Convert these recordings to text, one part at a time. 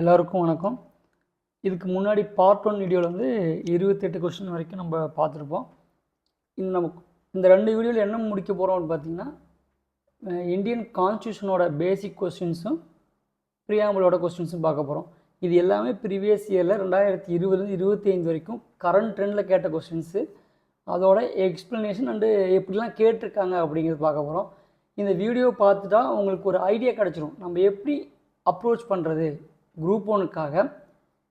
எல்லாருக்கும் வணக்கம். இதுக்கு முன்னாடி பார்ட் 1 வீடியோவில் வந்து 28 கொஸ்டின் வரைக்கும் நம்ம பார்த்துருப்போம். இந்த 2 வீடியோவில் என்ன முடிக்க போகிறோம்னு பார்த்தீங்கன்னா, இந்தியன் கான்ஸ்டியூஷனோட பேசிக் கொஸ்டின்ஸும் ப்ரியாம்பிளோட கொஸ்டின்ஸும் பார்க்க போகிறோம். இது எல்லாமே ப்ரீவியஸ் இயரில் 2020 25 வரைக்கும் கரண்ட் ட்ரெண்டில் கேட்ட கொஸ்டின்ஸு, அதோட எக்ஸ்ப்ளனேஷன் அண்டு எப்படிலாம் கேட்டிருக்காங்க அப்படிங்கிறது பார்க்க போகிறோம். இந்த வீடியோ பார்த்துட்டா உங்களுக்கு ஒரு ஐடியா கிடச்சிரும், நம்ம எப்படி அப்ரோச் பண்ணுறது குரூப் 1க்காக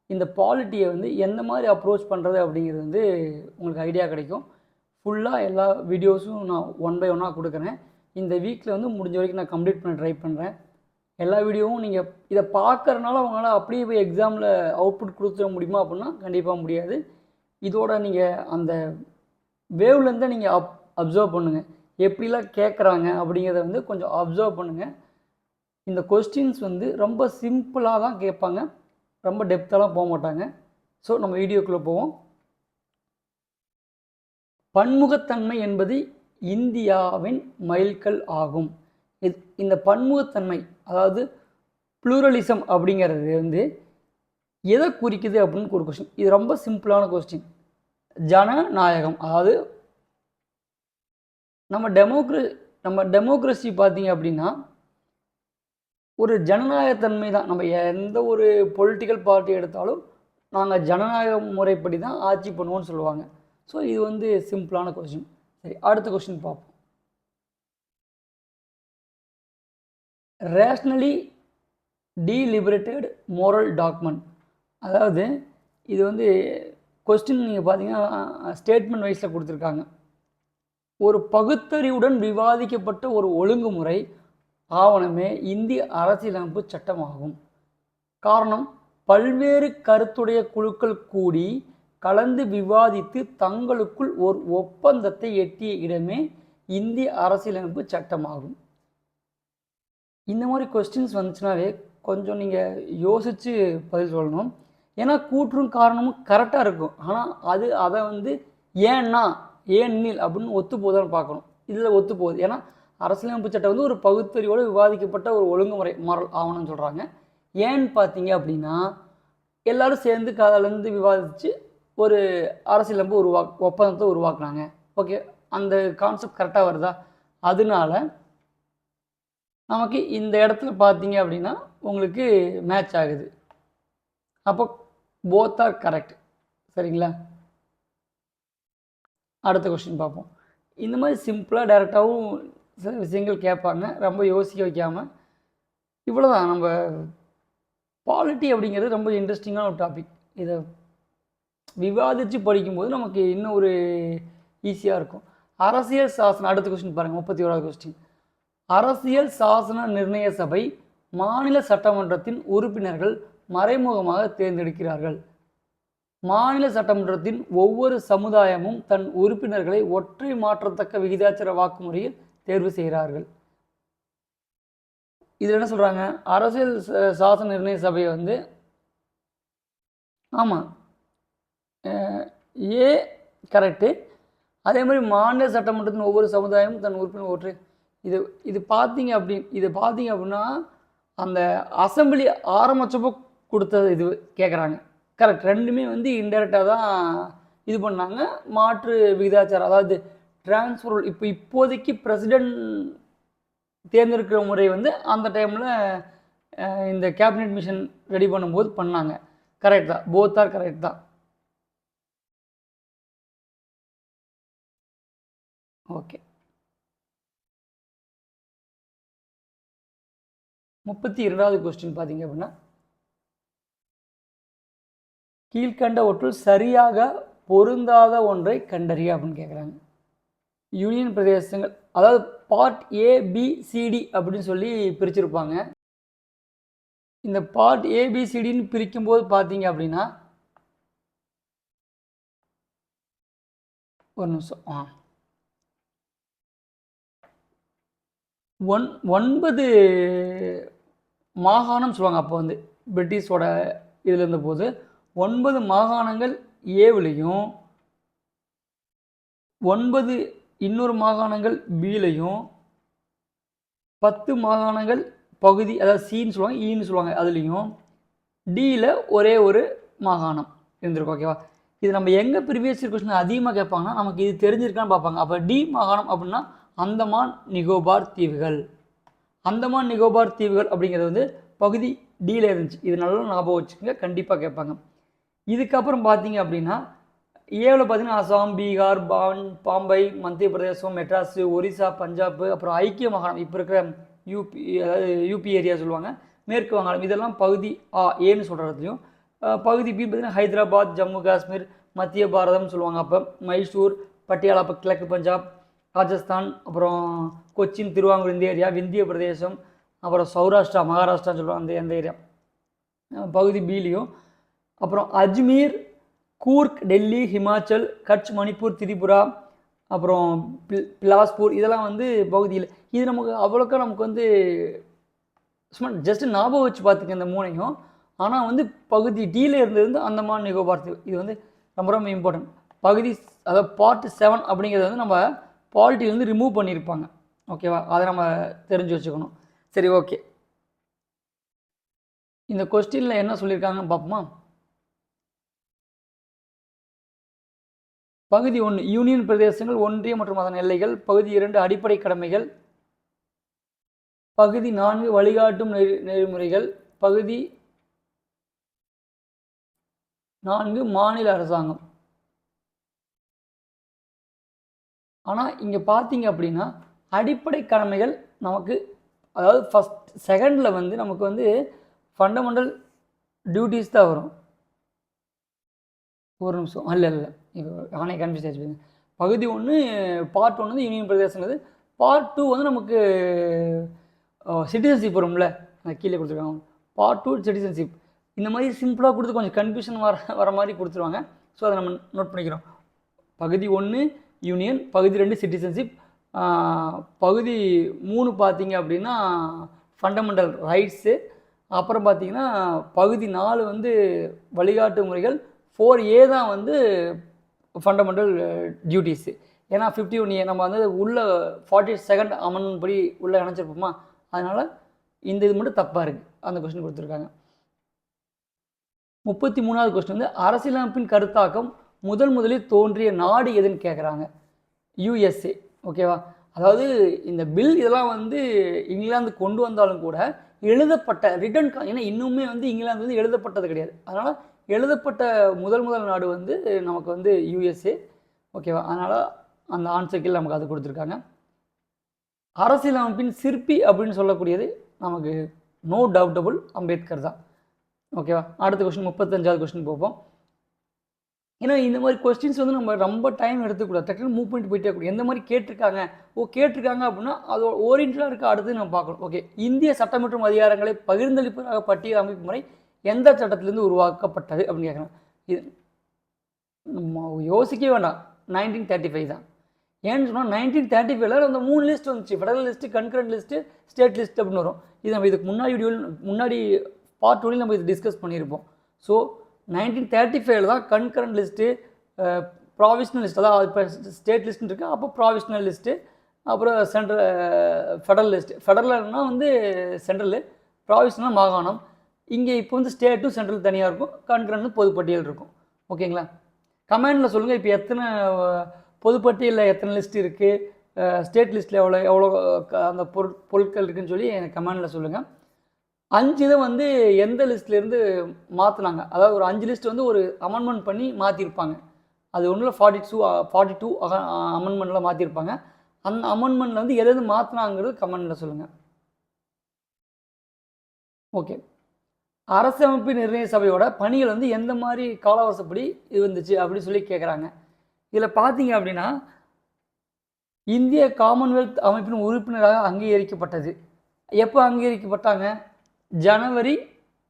இந்த பாலிட்டியை வந்து எந்த மாதிரி அப்ரோச் பண்ணுறது அப்படிங்கிறது வந்து உங்களுக்கு ஐடியா கிடைக்கும். ஃபுல்லாக எல்லா வீடியோஸும் நான் 1 by 1 கொடுக்குறேன். இந்த வீக்கில் வந்து முடிஞ்ச வரைக்கும் நான் கம்ப்ளீட் பண்ண ட்ரை பண்ணுறேன். எல்லா வீடியோவும் நீங்கள் இதை பார்க்குறதுனால அவங்களால அப்படியே போய் எக்ஸாமில் அவுட்புட் கொடுத்துட முடியுமா அப்படின்னா கண்டிப்பாக முடியாது. இதோட நீங்கள் அந்த வேவ்லேருந்தை நீங்கள் அப்சர்வ் பண்ணுங்கள், எப்படிலாம் கேட்குறாங்க அப்படிங்கிறத வந்து கொஞ்சம் அப்சர்வ் பண்ணுங்கள். இந்த கொஸ்டின்ஸ் வந்து ரொம்ப சிம்பிளாக தான் கேட்பாங்க, ரொம்ப டெப்த்தெல்லாம் போக மாட்டாங்க. ஸோ நம்ம வீடியோக்குள்ளே போவோம். பன்முகத்தன்மை என்பது இந்தியாவின் மைல்கல் ஆகும். இந்த பன்முகத்தன்மை அதாவது ப்ளூரலிசம் அப்படிங்கிறது வந்து எதை குறிக்குது அப்படின்னு ஒரு கொஸ்டின். இது ரொம்ப சிம்பிளான கொஸ்டின். ஜனநாயகம், அதாவது நம்ம டெமோக்ரஸி பார்த்தீங்க அப்படின்னா ஒரு ஜனநாயகத்தன்மை தான். நம்ம எந்த ஒரு பொலிட்டிக்கல் பார்ட்டி எடுத்தாலும் நாங்கள் ஜனநாயக முறைப்படி தான் ஆட்சி பண்ணுவோம்னு சொல்லுவாங்க. ஸோ இது வந்து சிம்பிளான கொஸ்டின். சரி, அடுத்த கொஸ்டின் பார்ப்போம். ரேஷ்னலி டீலிபரேட்டட் மோரல் டாக்குமெண்ட், அதாவது இது வந்து கொஸ்டின் நீங்கள் பார்த்தீங்கன்னா ஸ்டேட்மெண்ட் வைஸில் கொடுத்துருக்காங்க. ஒரு பகுத்தறிவுடன் விவாதிக்கப்பட்ட ஒரு ஒழுங்குமுறை ஆவணமே இந்திய அரசியலமைப்பு சட்டமாகும். காரணம், பல்வேறு கருத்துடைய குழுக்கள் கூடி கலந்து விவாதித்து தங்களுக்குள் ஒரு ஒப்பந்தத்தை எட்டிய இடமே இந்திய அரசியலமைப்பு சட்டமாகும். இந்த மாதிரி கொஸ்டின்ஸ் வந்துச்சுனாவே கொஞ்சம் நீங்கள் யோசித்து பதில் சொல்லணும். ஏன்னா கூற்றும் காரணமும் கரெக்டாக இருக்கும், ஆனால் அதை வந்து ஏன்னா ஏன்னில் அப்படின்னு ஒத்து போதான்னு பார்க்கணும். இதில் ஒத்து போகுது. ஏன்னா அரசியலமைப்பு சட்டம் வந்து ஒரு பகுத்தறிவோடு விவாதிக்கப்பட்ட ஒரு ஒழுங்குமுறை மரல் ஆவணம்னு சொல்கிறாங்க. ஏன்னு பார்த்தீங்க அப்படின்னா எல்லோரும் சேர்ந்து கலந்து விவாதித்து ஒரு அரசியலமைப்பு ஒப்பந்தத்தை உருவாக்குனாங்க. ஓகே, அந்த கான்செப்ட் கரெக்டாக வருதா? அதனால நமக்கு இந்த இடத்துல பார்த்தீங்க அப்படின்னா உங்களுக்கு மேட்ச் ஆகுது. அப்போ போத் ஆர் கரெக்ட். சரிங்களா? அடுத்த கொஸ்டின் பார்ப்போம். இந்த மாதிரி சிம்பிளாக டைரெக்டாகவும் சில விஷயங்கள் கேட்பாங்க, ரொம்ப யோசிக்க வைக்காமல். இவ்வளோதான். நம்ம பாலிட்டி அப்படிங்கிறது ரொம்ப இன்ட்ரெஸ்டிங்கான ஒரு டாபிக். இதை விவாதித்து படிக்கும்போது நமக்கு இன்னும் ஒரு ஈஸியாக இருக்கும். அரசியல் சாசனம், அடுத்த கொஸ்டின் பாருங்கள், 31வது கொஸ்டின். அரசியல் சாசன நிர்ணய சபை மாநில சட்டமன்றத்தின் உறுப்பினர்கள் மறைமுகமாக தேர்ந்தெடுக்கிறார்கள். மாநில சட்டமன்றத்தின் ஒவ்வொரு சமுதாயமும் தன் உறுப்பினர்களை ஒற்றை மாற்றத்தக்க விகிதாச்சார வாக்குமுறையில் தேர்வு செய்கிறார்கள். இதில் என்ன சொல்கிறாங்க, அரசியல் சாசன நிர்ணய சபையை வந்து ஆமாம் ஏ கரெக்டு. அதே மாதிரி மாநில சட்டமன்றத்தின் ஒவ்வொரு சமுதாயமும் தன் உறுப்பினர் ஒற்றை. இது பார்த்தீங்க அப்படின்னா அந்த அசம்பிளி ஆரம்பிச்சப்போ கொடுத்தது இது கேட்குறாங்க. கரெக்ட், ரெண்டுமே வந்து இன்டெரக்டாக தான் இது பண்ணாங்க. மாற்று விகிதாச்சாரம், அதாவது டிரான்ஸ்ஃபர். இப்போதைக்கு பிரசிடென்ட் தேர்ந்தெடுக்கிற முறை வந்து அந்த டைமில் இந்த கேபினெட் மிஷன் ரெடி பண்ணும்போது பண்ணாங்க. கரெக்ட் தான், போத் ஆர் கரெக்ட் தான். ஓகே, 32வது கொஸ்டின் பார்த்தீங்க அப்படின்னா, கீழ்கண்ட ஒற்றுள் சரியாக பொருந்தாத ஒன்றை கண்டறிய அப்படின்னு கேட்குறாங்க. யூனியன் பிரதேசங்கள், அதாவது பார்ட் ABCD அப்படின்னு சொல்லி பிரிச்சிருப்பாங்க. இந்த பார்ட் ABCDன்னு பிரிக்கும்போது பார்த்தீங்க அப்படின்னா ஒரு நிமிஷம் 9 மாகாணம் சொல்லுவாங்க. அப்போ வந்து பிரிட்டிஷோட இதில் இருந்தபோது 9 மாகாணங்கள் ஏவிலையும் 9 இன்னொரு மாகாணங்கள் பிலையும் 10 மாகாணங்கள் பகுதி, அதாவது சின்னு சொல்லுவாங்க, ஈன்னு சொல்லுவாங்க, அதுலேயும் டியில் ஒரே ஒரு மாகாணம் இருந்திருக்கும். ஓகேவா? இது நம்ம எங்கே ப்ரீவியஸ் இயர் கொஸ்டின் அதிகமாக கேட்பாங்கன்னா நமக்கு இது தெரிஞ்சிருக்கான்னு பார்ப்பாங்க. அப்போ டி மாகாணம் அப்படின்னா அந்தமான் நிகோபார் தீவுகள். அந்தமான் நிகோபார் தீவுகள் அப்படிங்கிறது வந்து பகுதி டியில் இருந்துச்சு. இது நல்லா ஞாபகம் வச்சுக்கோங்க, கண்டிப்பாக கேட்பாங்க. இதுக்கப்புறம் பார்த்தீங்க அப்படின்னா ஏவில் பார்த்தீங்கன்னா அசாம், பீகார், பாம்பை, மத்திய பிரதேசம், மெட்ராஸு, ஒரிசா, பஞ்சாப், அப்புறம் ஐக்கிய மாகாணம் இப்போ இருக்கிற யூபி, அதாவது யூபி ஏரியா சொல்லுவாங்க, மேற்கு வங்காளம், இதெல்லாம் பகுதி ஆ ஏன்னு சொல்கிறதுலையும். பகுதி பி பார்த்தீங்கன்னா ஹைதராபாத், ஜம்மு காஷ்மீர், மத்திய பாரதம்னு சொல்லுவாங்க. அப்போ மைசூர், பட்டியாலா, அப்போ கிழக்கு பஞ்சாப், ராஜஸ்தான், அப்புறம் கொச்சின், திருவாங்கூர் இந்த ஏரியா, விந்திய பிரதேசம், அப்புறம் சௌராஷ்டிரா, மகாராஷ்டிரான்னு சொல்லுவாங்க அந்த ஏரியா பகுதி பிலையும். அப்புறம் அஜ்மீர், கூர்க், டெல்லி, ஹிமாச்சல், கட்ச், மணிப்பூர், திரிபுரா, அப்புறம் பிலாஸ்பூர், இதெல்லாம் வந்து பகுதியில். இது நமக்கு அவ்வளோக்கா நமக்கு வந்து சும்மா ஜஸ்ட் ஞாபகம் வச்சு பார்த்துக்க இந்த மூணையும். ஆனால் வந்து பகுதி டியில் இருந்தது அந்தமான் நிகோபார் தீவு. இது வந்து ரொம்ப ரொம்ப இம்பார்ட்டன்ட் பகுதி. அதாவது பார்ட் 7 அப்படிங்கிறது வந்து நம்ம பாலிட்டிலேருந்து ரிமூவ் பண்ணியிருப்பாங்க. ஓகேவா? அதை நம்ம தெரிஞ்சு வச்சுக்கணும். சரி, ஓகே. இந்த கொஸ்டினில் என்ன சொல்லியிருக்காங்கன்னு பார்ப்போமா? பகுதி 1 யூனியன் பிரதேசங்கள், ஒன்றிய மற்றும் அதன் எல்லைகள். பகுதி 2 அடிப்படை கடமைகள். பகுதி 4 வழிகாட்டும் நெறிமுறைகள். பகுதி 4 மாநில அரசாங்கம். ஆனால் இங்கே பார்த்தீங்க அப்படின்னா அடிப்படை கடமைகள் நமக்கு, அதாவது ஃபஸ்ட் செகண்டில் வந்து நமக்கு வந்து ஃபண்டமெண்டல் டியூட்டிஸ் தான் வரும். ஒரு நிமிஷம், இல்லை நானே கன்ஃபியூஸ் ஆச்சு. பகுதி 1 பார்ட் 1 வந்து யூனியன் பிரதேசங்கிறது. பார்ட் 2 வந்து நமக்கு சிட்டிசன்ஷிப் வரும்ல, கீழே கொடுத்துருக்காங்க. Part 2 citizenship. இந்த மாதிரி சிம்பிளாக கொடுத்து கொஞ்சம் கன்ஃபியூஷன் வர மாதிரி கொடுத்துருவாங்க. ஸோ அதை நம்ம நோட் பண்ணிக்கிறோம். பகுதி 1 யூனியன், பகுதி 2 சிட்டிசன்ஷிப், பகுதி 3 பார்த்தீங்க அப்படின்னா ஃபண்டமெண்டல் ரைட்ஸு. அப்புறம் பார்த்தீங்கன்னா பகுதி 4 வந்து வழிகாட்டு முறைகள். 4A தான் வந்து ஃபண்டமெண்டல் டியூட்டிஸு. ஏன்னா 51A நம்ம வந்து உள்ள 42nd அமெண்ட்மெண்ட் படி உள்ளே இணைச்சிருப்போமா, அதனால் இந்த இது மட்டும் தப்பாக இருக்குது. அந்த கொஸ்டின் கொடுத்துருக்காங்க. 33வது கொஸ்டின் வந்து அரசியலமைப்பின் கருத்தாக்கம் முதலில் தோன்றிய நாடு எதுன்னு கேட்குறாங்க. USA. ஓகேவா? அதாவது இந்த பில் இதெல்லாம் வந்து இங்கிலாந்து கொண்டு வந்தாலும் கூட எழுதப்பட்ட ரிட்டன், ஏன்னா இன்னுமே வந்து இங்கிலாந்து வந்து எழுதப்பட்டது கிடையாது. அதனால் எழுதப்பட்ட முதல் நாடு வந்து நமக்கு வந்து USA. ஓகேவா? அதனால் அந்த ஆன்சர் நமக்கு அது கொடுத்துருக்காங்க. அரசியலமைப்பின் சிற்பி அப்படின்னு சொல்லக்கூடியது நமக்கு நோ டவுட்டபுள் அம்பேத்கர் தான். ஓகேவா? அடுத்த கொஸ்டின் 35வது கொஸ்டின் பார்ப்போம். ஏன்னா இந்த மாதிரி கொஸ்டின்ஸ் வந்து நம்ம ரொம்ப டைம் எடுத்துக்கூடாது, டக்குனு மூவ் பண்ணிட்டு போயிட்டே கூடாது. எந்த மாதிரி கேட்டிருக்காங்க அப்படின்னா அது ஓரியன்டாக இருக்க அடுத்து நம்ம பார்க்கணும். ஓகே, இந்திய சட்டம் மற்றும் அதிகாரங்களை பகிர்ந்தளிப்பதாக பட்டியல் அமைப்பு முறை எந்த சட்டத்திலேருந்து உருவாக்கப்பட்டது அப்படின்னு கேட்குறேன். இது நம்ம யோசிக்கவே வேண்டாம், 1935 தான். ஏன்னு சொன்னால் 1935 அந்த 3 லிஸ்ட் வந்துச்சு. Federal list, concurrent list, state list அப்படின்னு வரும். இது நம்ம இதுக்கு முன்னாடி பார்ட் 2 நம்ம இது டிஸ்கஸ் பண்ணியிருப்போம். ஸோ 1935 தான் கன்கரண்ட் லிஸ்ட்டு, ப்ராவிஷ்னல் லிஸ்ட், அதாவது இப்போ ஸ்டேட் லிஸ்ட்னு இருக்குது, அப்போ ப்ராவிஷ்னல் லிஸ்ட்டு, அப்புறம் ஃபெடரல் லிஸ்ட்டு. ஃபெடரல்னால் வந்து சென்ட்ரலு, ப்ராவிஷ்னல் மாகாணம். இங்கே இப்போ வந்து ஸ்டேட்டும் சென்ட்ரல் தனியாக இருக்கும், கன்கரண்ட் பொதுப்பட்டியல் இருக்கும். ஓகேங்களா? கமெண்டில் சொல்லுங்கள், இப்போ எத்தனை பொதுப்பட்டியலில் எத்தனை லிஸ்ட் இருக்குது, ஸ்டேட் லிஸ்ட்டில் எவ்வளோ அந்த பொருட்கள் இருக்குதுன்னு சொல்லி எனக்கு கமெண்டில் சொல்லுங்கள். 5 இதை வந்து எந்த லிஸ்ட்லேருந்து மாற்றினாங்க, அதாவது ஒரு 5 லிஸ்ட் வந்து ஒரு அமெண்ட்மெண்ட் பண்ணி மாற்றிருப்பாங்க. அது ஒன்றில் 42 அமெண்ட்மெண்ட்டில் மாற்றிருப்பாங்க. அந்த அமெண்ட்மெண்ட்டில் வந்து எது மாற்றினாங்கிறது கமெண்டில் சொல்லுங்கள். ஓகே, அரசமைப்பு நிர்ணய சபையோட பணிகள் வந்து எந்த மாதிரி காலவரிசைப்படி இருந்துச்சு அப்படின்னு சொல்லி கேட்குறாங்க. இதில் பார்த்தீங்க அப்படின்னா இந்திய காமன்வெல்த் அமைப்பின் உறுப்பினராக அங்கீகரிக்கப்பட்டது. எப்போ அங்கீகரிக்கப்பட்டாங்க? ஜனவரி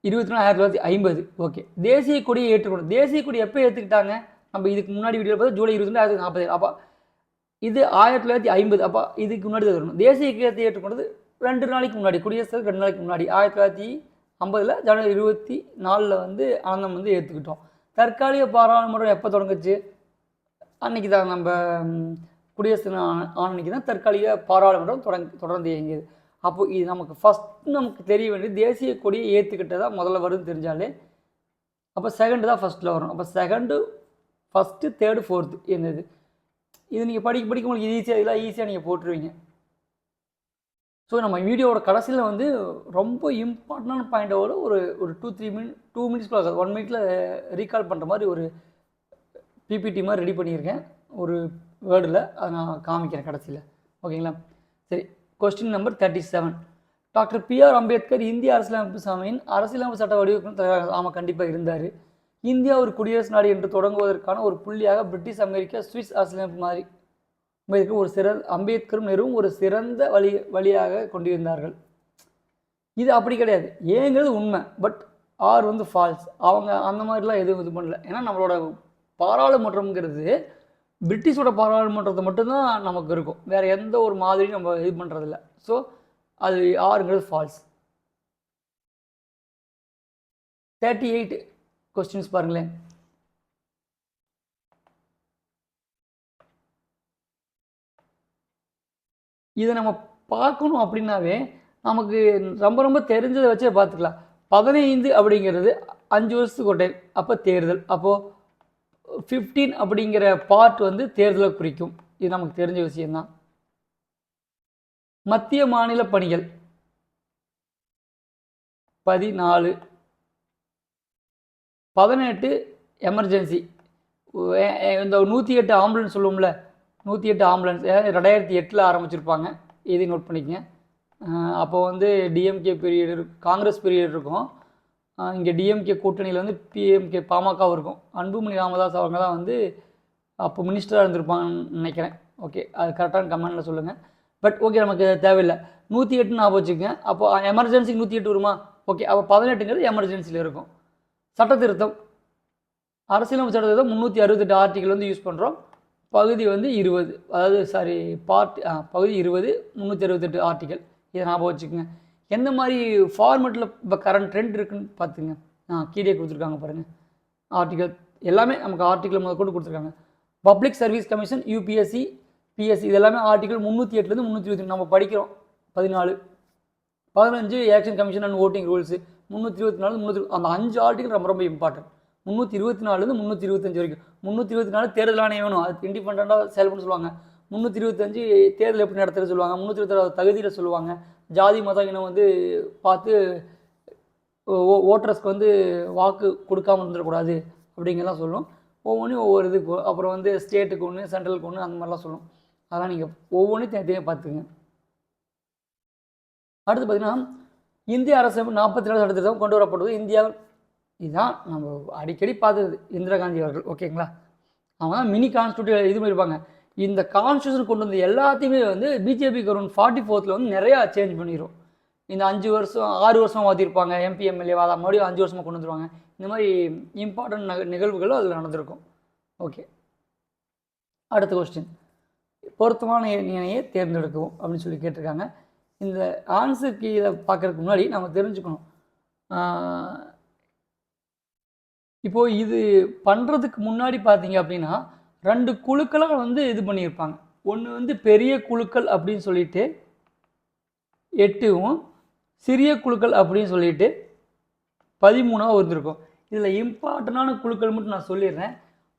24, 1950. ஓகே, தேசிய கொடியை ஏற்றுக்கொண்டு, தேசிய கொடி எப்போ ஏற்றுக்கிட்டாங்க? நம்ம இதுக்கு முன்னாடி வீடியோ பார்த்தா ஜூலை 22, 1947. அப்போ இது 1950. அப்போ இதுக்கு முன்னாடி தான் வரணும். தேசிய கீதத்தை ஏற்றுக்கொண்டது 2 நாளைக்கு முன்னாடி, குடியரசு 2 நாளைக்கு முன்னாடி 1950 ஜனவரி 24 வந்து ஆனந்தம் வந்து ஏற்றுக்கிட்டோம். தற்காலிக பாராளுமன்றம் எப்போ தொடங்குச்சு? அன்னைக்கு தான் நம்ம குடியரசு அன்னைக்கு தான் தற்காலிக பாராளுமன்றம் தொடர்ந்து இயங்கியது. அப்போ இது நமக்கு ஃபஸ்ட்டு நமக்கு தெரிய வேண்டியது தேசிய கொடியை ஏற்றுக்கிட்டதா முதல்ல வரும்னு தெரிஞ்சாலே அப்போ செகண்டு தான் ஃபஸ்ட்டில் வரும். அப்போ செகண்டு, ஃபஸ்ட்டு, தேர்டு, ஃபோர்த்து என்னது இது நீங்கள் படிக்க உங்களுக்கு ஈஸியாக இதெல்லாம் ஈஸியாக நீங்கள் போட்டுருவீங்க. ஸோ நம்ம வீடியோவோட கடைசியில் வந்து ரொம்ப இம்பார்ட்டண்டான பாயிண்டோட ஒரு 2 மினிட்ஸ்க்குள்ள 1 மினிட்ல ரீகால் பண்ணுற மாதிரி ஒரு பிபிடி மாதிரி ரெடி பண்ணியிருக்கேன் ஒரு வேர்டில். அதை நான் காமிக்கிறேன் கடைசியில். ஓகேங்களா? சரி, question number 37. Doctor BR Ambedkar இந்திய அரசியலமைப்பு சபையின் அரசியலமைப்பு சட்ட வடிவமைப்பு ஆமாம் கண்டிப்பாக இருந்தார். இந்தியா ஒரு குடியரசு நாடு என்று தொடங்குவதற்கான ஒரு புள்ளியாக பிரிட்டிஷ் அமெரிக்கா சுவிஸ் அரசியலமைப்பு மாதிரி அம்பேத்கரும் நேருவும் ஒரு சிறந்த வழியாக கொண்டிருந்தார்கள். இது அப்படி கிடையாது. ஏங்கிறது உண்மை, பட் ஆர் வந்து ஃபால்ஸ். அவங்க அந்த மாதிரிலாம் எதுவும் இது பண்ணல. ஏன்னா நம்மளோட பாராளுமன்றம்ங்கிறது பிரிட்டிஷோட பாராளுமன்றத்தை மட்டும்தான் நமக்கு இருக்கும். வேறு எந்த ஒரு மாதிரியும் நம்ம இது பண்ணுறதில்ல. ஸோ அது ஆறுங்கிறது ஃபால்ஸ். 38 கொஸ்டின்ஸ் பாருங்களேன். இதை நம்ம பார்க்கணும் அப்படின்னாவே நமக்கு ரொம்ப தெரிஞ்சதை வச்சே பார்த்துக்கலாம். 15 அப்படிங்கிறது 5 வருஷத்துக்கு ஒரு டைம், அப்போ தேர்தல். அப்போது 15 அப்படிங்கிற பார்ட் வந்து தேர்தலை குறிக்கும். இது நமக்கு தெரிஞ்ச விஷயம்தான். மத்திய மாநில பணிகள் 14. 18 எமர்ஜென்சி. இந்த 108 ஆம்புலன்ஸ் சொல்லுவோம்ல, 108 ஆம்புலன்ஸ் 2008 ஆரம்பிச்சிருப்பாங்க. இதையும் நோட் பண்ணிக்கங்க. அப்போ வந்து டிஎம்கே பீரியட், காங்கிரஸ் பீரியட் இருக்கும். இங்கே டிஎம்கே கூட்டணியில் வந்து பிஎம்கே பாமகவும் இருக்கும். அன்புமணி ராமதாஸ் அவங்க தான் வந்து அப்போ மினிஸ்டராக இருந்திருப்பாங்கன்னு நினைக்கிறேன். ஓகே, அது கரெக்டான கமெண்டில் சொல்லுங்கள். பட் ஓகே, நமக்கு தேவையில்லை. 108 ஞாபகம் வச்சுக்கோங்க. அப்போ எமர்ஜென்சிக்கு 108 வருமா? ஓகே, அப்போ 18ங்கிறது எமர்ஜென்சியில் இருக்கும். சட்ட திருத்தம், அரசியலமைப்பு சட்ட திருத்தம் 368 ஆர்டிக்கல் வந்து யூஸ் பண்ணுறோம். பகுதி வந்து 20, அதாவது பகுதி 20 368 ஆர்டிக்கல். இதை ஞாபகம் வச்சுக்கோங்க. எந்த மாதிரி ஃபார்மெட்டில் இப்போ கரண்ட் ட்ரெண்ட் இருக்குன்னு பார்த்துங்க. கீழே கொடுத்துருக்காங்க பாருங்கள். ஆர்டிக்கல் எல்லாமே நமக்கு ஆர்டிக்கல் முதல் கொண்டு கொடுத்துருக்காங்க. Public service commission, UPSC, BSc, இது எல்லாமே ஆர்டிக்கல் 308லேருந்து 323 நம்ம படிக்கிறோம். 14. 15 election commission and voting rules 324, 300 அந்த 5 ஆர்டிக்கல் ரொம்ப இம்பார்ட்டன்ட். 324லேருந்து 325 வரைக்கும். 324 தேர்தல் ஆணையம் வேணும், அது இண்டிபெண்ட்டாக செயல்பட சொல்லுவாங்க. 325 தேர்தல் எப்படி நடத்துறது சொல்லுவாங்க. 326 தகுதியில் சொல்லுவாங்க. ஜாதி மத இனம் வந்து பார்த்து ஓட்டர்ஸ்க்கு வந்து வாக்கு கொடுக்காமல் இருந்துடக்கூடாது அப்படிங்கலாம் சொல்லும். ஒவ்வொன்றையும் ஒவ்வொரு இது. அப்புறம் வந்து ஸ்டேட்டுக்கு ஒன்று, சென்ட்ரலுக்கு ஒன்று, அந்த மாதிரிலாம் சொல்லும். அதெல்லாம் நீங்கள் ஒவ்வொன்றையும் தனியாக பார்த்துங்க. அடுத்து பார்த்தீங்கன்னா இந்திய அரசமைப்பு 47 சட்டத்திட்டம் கொண்டு வரப்பட்டது இந்தியாவில். இதுதான் நம்ம அடிக்கடி பார்த்தது இந்திரா காந்தி அவர்கள். ஓகேங்களா? அவங்க தான் மினி கான்ஸ்டியூஷன் இது மாதிரி இருப்பாங்க. இந்த கான்ஸ்டியூஷன் கொண்டு வந்த எல்லாத்தையுமே வந்து பிஜேபி கவர்மெண்ட் 44ல் வந்து நிறையா சேஞ்ச் பண்ணிடும். இந்த 5 வருஷம் 6 வருஷமாக மாற்றிருப்பாங்க. எம்பி எம்எல்ஏ வாதா மறுபடியும் 5 வருஷமாக கொண்டு வந்துருவாங்க. இந்த மாதிரி இம்பார்ட்டன்ட் நிகழ்வுகளும் அதில் நடந்திருக்கும். ஓகே, அடுத்த கொஸ்டின். பொருத்தமான இணையை தேர்ந்தெடுக்கவும் அப்படின்னு சொல்லி கேட்டிருக்காங்க. இந்த ஆன்சருக்கு இதை பார்க்குறதுக்கு முன்னாடி நம்ம தெரிஞ்சுக்கணும். இப்போது இது பண்ணுறதுக்கு முன்னாடி பார்த்தீங்க அப்படின்னா 2 குழுக்களாக வந்து இது பண்ணியிருப்பாங்க. ஒன்று வந்து பெரிய குழுக்கள் அப்படின்னு சொல்லிட்டு 8வும், சிறிய குழுக்கள் அப்படின்னு சொல்லிட்டு 13ஆக இருந்திருக்கும். இதில் இம்பார்ட்டண்டான குழுக்கள் மட்டும் நான் சொல்லிடுறேன்.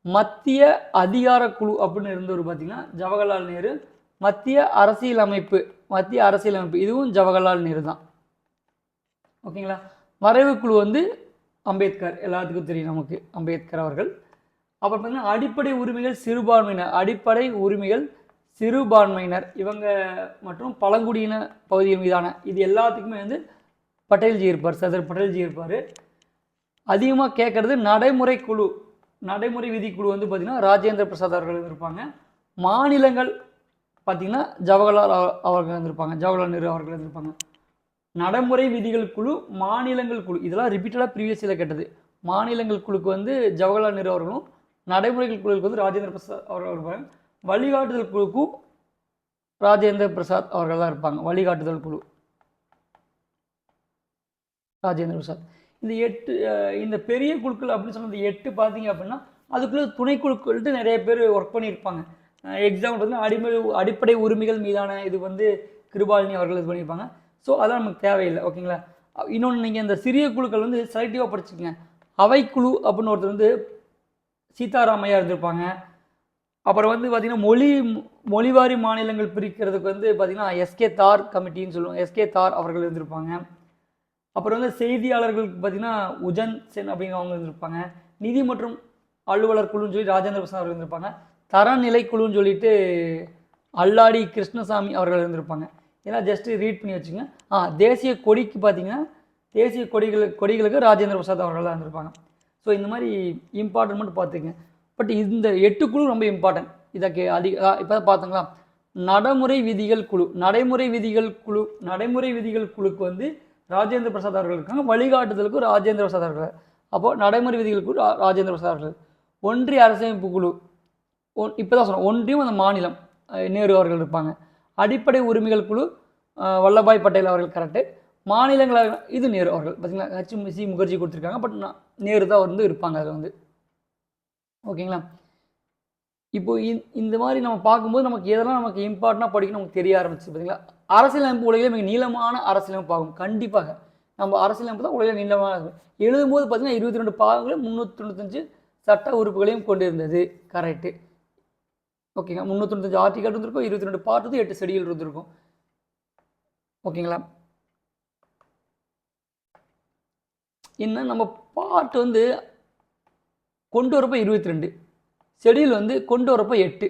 மத்திய அதிகார குழு அப்படின்னு இருந்தவர் பார்த்தீங்கன்னா ஜவஹர்லால் நேரு. மத்திய அரசியலமைப்பு இதுவும் ஜவஹர்லால் நேரு தான். ஓகேங்களா? வரைவு குழு வந்து அம்பேத்கர், எல்லாத்துக்கும் தெரியும் நமக்கு அம்பேத்கர் அவர்கள். அப்புறம் பார்த்தீங்கன்னா அடிப்படை உரிமைகள் சிறுபான்மையினர் இவங்க மற்றும் பழங்குடியின பகுதிகள் மீதான இது எல்லாத்துக்குமே வந்து பட்டேல்ஜி இருப்பார், சர்தார் பட்டேல்ஜி இருப்பார். அதிகமாக கேட்குறது நடைமுறை விதிக்குழு வந்து பார்த்திங்கன்னா ராஜேந்திர பிரசாத் அவர்கள் இருப்பாங்க. மாநிலங்கள் பார்த்திங்கன்னா ஜவஹர்லால் நேரு அவர்கள் இருந்திருப்பாங்க. நடைமுறை விதிகள் குழு, மாநிலங்கள் குழு, இதெல்லாம் ரிப்பீட்டடாக ப்ரீவியஸில் கேட்டது. மாநிலங்கள் குழுக்கு வந்து ஜவஹர்லால் நேரு அவர்களும், நடைமுறைகள் குழுவுக்கு வந்து ராஜேந்திர பிரசாத் அவர்கள் இருப்பாங்க. வழிகாட்டுதல் குழுக்கும் ராஜேந்திர பிரசாத் அவர்கள் தான் இருப்பாங்க. வழிகாட்டுதல் குழு ராஜேந்திர பிரசாத். இந்த பெரிய குழுக்கள் அப்படின்னு சொன்ன 8 பார்த்தீங்க அப்படின்னா அதுக்குள்ளே துணைக்குழுக்கள்ட்டு நிறைய பேர் ஒர்க் பண்ணியிருப்பாங்க. எக்ஸாம்பிள் பார்த்தீங்கன்னா அடிப்படை உரிமைகள் மீதான இது வந்து கிருபாலினி அவர்கள் இது பண்ணியிருப்பாங்க. ஸோ அதெல்லாம் நமக்கு தேவையில்லை. ஓகேங்களா? இன்னொன்று, நீங்கள் இந்த சிறிய குழுக்கள் வந்து செலக்டிவாக படிச்சுக்கங்க. அவைக்குழு அப்படின்னு ஒருத்தர் வந்து சீதாராமையா இருந்திருப்பாங்க. அப்புறம் வந்து பார்த்திங்கன்னா மொழிவாரி மாநிலங்கள் பிரிக்கிறதுக்கு வந்து பார்த்திங்கன்னா எஸ்கே தார் கமிட்டின்னு சொல்லுவாங்க. எஸ்கே தார் அவர்கள் இருந்திருப்பாங்க. அப்புறம் வந்து செய்தியாளர்களுக்கு பார்த்திங்கன்னா உஜன் சென் அப்படிங்கிறவங்க இருந்திருப்பாங்க. நிதி மற்றும் அலுவலர் குழுன்னு சொல்லி ராஜேந்திர பிரசாத் அவர்கள் இருந்திருப்பாங்க. தரநிலை குழுன்னு சொல்லிட்டு அல்லாடி கிருஷ்ணசாமி அவர்கள் இருந்திருப்பாங்க. இதெல்லாம் ஜஸ்ட்டு ரீட் பண்ணி வச்சுங்க. தேசிய கொடிக்கு பார்த்திங்கன்னா தேசிய கொடிகளுக்கு ராஜேந்திர பிரசாத் அவர்கள் தான் இருந்திருப்பாங்க. ஸோ இந்த மாதிரி இம்பார்ட்டன்ட் மட்டும் பார்த்துக்குங்க. பட் இந்த 8 குழு ரொம்ப இம்பார்ட்டன்ட். இதற்கு இப்போ பார்த்துங்களா, நடைமுறை விதிகள் குழுக்கு வந்து ராஜேந்திர பிரசாத் அவர்கள் இருக்காங்க. வழிகாட்டுதலுக்கு ராஜேந்திர பிரசாத் அவர்கள். அப்போது நடைமுறை விதிகள் குழு ராஜேந்திர பிரசாத் அவர்கள். ஒன்றிய அரசமைப்பு குழு இப்போ தான் சொன்னோம், ஒன்றியம் அந்த மாநிலம் நேரு அவர்கள் இருப்பாங்க. அடிப்படை உரிமைகள் குழு வல்லபாய் பட்டேல் அவர்கள் கரெக்டு. மாநிலங்களவை இது நேரு அவர்கள். பார்த்தீங்களா, HMC முகர்ஜி கொடுத்துருக்காங்க. பட் நேரு தான் வந்து இருப்பாங்க அதில் வந்து. ஓகேங்களா? இப்போ இந்த மாதிரி நம்ம பார்க்கும்போது நமக்கு எதெல்லாம் நமக்கு இம்பார்ட்டண்டாக படிக்கணும் நமக்கு தெரிய ஆரம்பிச்சு. பார்த்தீங்களா, அரசியலமைப்பு உலகிலே மிக நீளமான அரசியலமைப்பு ஆகும். கண்டிப்பாக நம்ம அரசியலமைப்பு தான் உலகில் நீளமான இருக்கும். எழுதும்போது பார்த்தீங்கன்னா 22 பாகங்களும் 395 சட்ட உறுப்புகளையும் கொண்டு இருந்தது. கரெக்டு. ஓகேங்களா, 395 ஆர்டிகல் இருந்திருக்கும், 22 பார்ட் வந்து 8 ஷெடியூல் இருந்திருக்கும். ஓகேங்களா? என்ன நம்ம பார்ட் வந்து கொண்டு வரப்போ 22, ஷெடியூல் வந்து கொண்டு வரப்போ 8.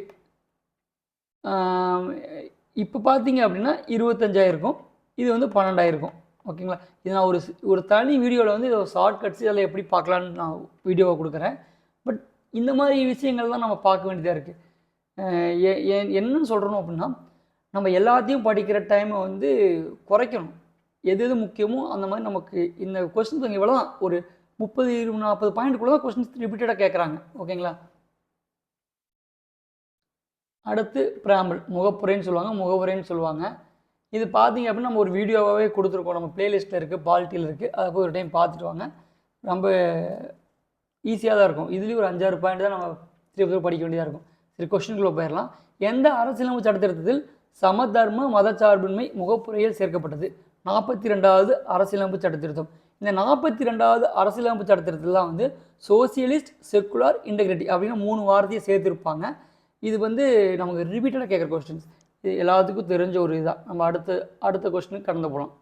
இப்போ பார்த்தீங்க அப்படின்னா 25 இருக்கும், இது வந்து 12 இருக்கும். ஓகேங்களா? இது நான் ஒரு தனி வீடியோவில் வந்து ஷார்ட்கட்ஸ் இதெல்லாம் எப்படி பார்க்கலான்னு நான் வீடியோவை கொடுக்குறேன். பட் இந்த மாதிரி விஷயங்கள் தான் நம்ம பார்க்க வேண்டியதாக இருக்குது. என்னன்னு சொல்கிறோம் அப்படின்னா, நம்ம எல்லாத்தையும் படிக்கிற டைமை வந்து குறைக்கணும். எது எது முக்கியமோ அந்த மாதிரி நமக்கு இந்த கொஸ்டின்ஸ் இவ்வளோ தான், ஒரு 30-40 பாயிண்ட்டுக்குள்ளே தான் கொஸ்டின்ஸ் ரிப்பீட்டடாக கேட்குறாங்க. ஓகேங்களா? அடுத்து பிராம்பிள், முகப்புரைன்னு சொல்லுவாங்க. இது பார்த்தீங்க அப்படின்னா நம்ம ஒரு வீடியோவாகவே கொடுத்துருக்கோம். நம்ம பிளேலிஸ்ட்டில் இருக்குது, பால்ட்டியில் இருக்குது. அதை போய் ஒரு டைம் பார்த்துட்டு வாங்க. ரொம்ப ஈஸியாக தான் இருக்கும். இதுலேயும் ஒரு 5-6 பாயிண்ட் தான் நம்ம திருப்பி படிக்க வேண்டியதாக இருக்கும். சரி, கொஸ்டின்குள்ளே போயிடலாம். எந்த அரசியலமைப்பு சட்டத்திட்டத்தில் சமதர்ம மதச்சார்பின்மை முகப்புரையில் சேர்க்கப்பட்டது? 42வது அரசியலமைப்பு சட்டத்திருத்தம். இந்த 42வது அரசியலமைப்பு சட்டத்திருத்தத்தில் தான் வந்து சோசியலிஸ்ட், செக்குலர், இன்டெகிரிட்டி அப்படின்னு 3 வார்த்தையை சேர்த்துருப்பாங்க. இது வந்து நமக்கு ரிப்பீட்டடாக கேட்குற கொஸ்டின்ஸ். இது எல்லாத்துக்கும் தெரிஞ்ச ஒரு இதுதான். நம்ம அடுத்த கொஸ்டினுக்கு கடந்து போகலாம்.